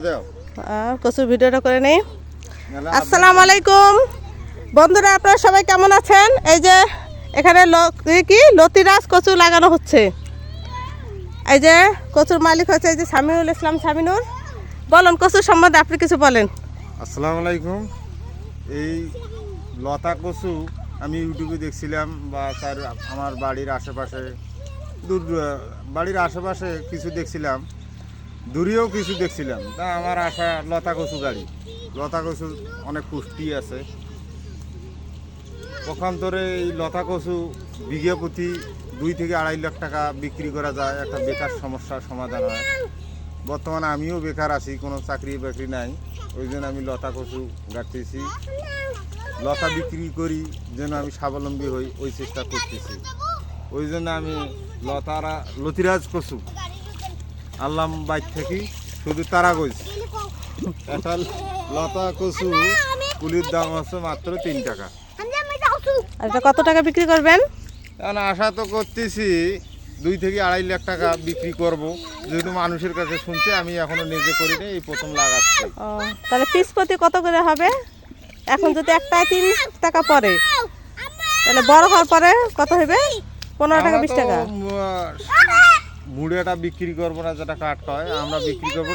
আর কচুর ভিডিওটা করে নেই। আসসালামু আলাইকুম বন্ধুরা, আপনারা সবাই কেমন আছেন? এই যে এখানে লতিরাজ কচু লাগানো হচ্ছে। এই যে কচুর মালিক হচ্ছে এই যে সামিনুল ইসলাম সামিনুর। বলুন কচুর সম্বন্ধে আপনি কিছু বলেন। আসসালামু আলাইকুম। এই লতা কচু আমি ইউটিউবে দেখছিলাম বা তার আমার বাড়ির আশেপাশে বাড়ির আশেপাশে কিছু দেখছিলাম, দূরেও কিছু দেখছিলাম। তা আমার আশা লতা কচু গাড়ি, লতা কচু অনেক পুষ্টি আছে। পক্ষান্তরে এই লতা কচু বিঘে প্রতি 2 থেকে 2.5 লাখ টাকা বিক্রি করা যায়, একটা বেকার সমস্যার সমাধান হয়। বর্তমানে আমিও বেকার আছি, কোনো চাকরি বাকরি নাই, ওই জন্য আমি লতা কচু গাড়তেছি। লতা বিক্রি করি যেন আমি স্বাবলম্বী হই, ওই চেষ্টা করতেছি। ওই জন্য আমি লতিরাজ কচু আনলাম বাইক থেকে, শুধু তারাগঞ্জ। একটা লতা কচু কুলির দাম হচ্ছে মাত্র 3 টাকা। আর এটা কত টাকা বিক্রি করবেন? কারণ আশা তো করতেছি 2 থেকে 2.5 লাখ টাকা বিক্রি করব, যেহেতু মানুষের কাছে শুনছে, আমি এখনো নিজে করি না, এই প্রথম লাগাচ্ছি। তাহলে পিস প্রতি কত করে হবে? এখন যদি একটায় 3 টাকা পড়ে, তাহলে বড় হওয়ার পরে কত হবে? 15 টাকা 20 টাকা। মুড়েটা বিক্রি করবো না, যেটা কাঠ হয়, আমরা বিক্রি করবো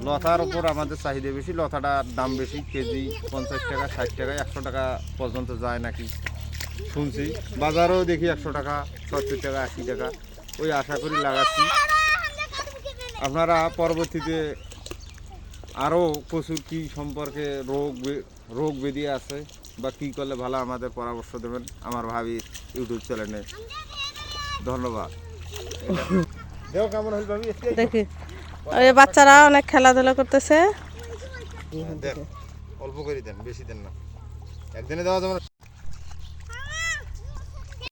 লতার উপর আমাদের চাহিদা বেশি। লতাটার দাম বেশি, কেজি 50 টাকা 60 টাকা 100 টাকা পর্যন্ত যায় নাকি শুনছি। বাজারেও দেখি 100 টাকা 70 টাকা 80 টাকা। ওই আশা করি লাগাচ্ছি। আপনারা পরবর্তীতে আরও কচুর কী সম্পর্কে রোগ ব্যাধি আছে বা কী করলে ভালো, আমাদের পরামর্শ দেবেন আমার ভাবি ইউটিউব চ্যানেলে। ধন্যবাদ। দেখি ওই বাচ্চারা অনেক খেলাধুলা করতেছে। অল্প করে দেন, বেশি দেন না, একদিনে দেওয়া যাবে না।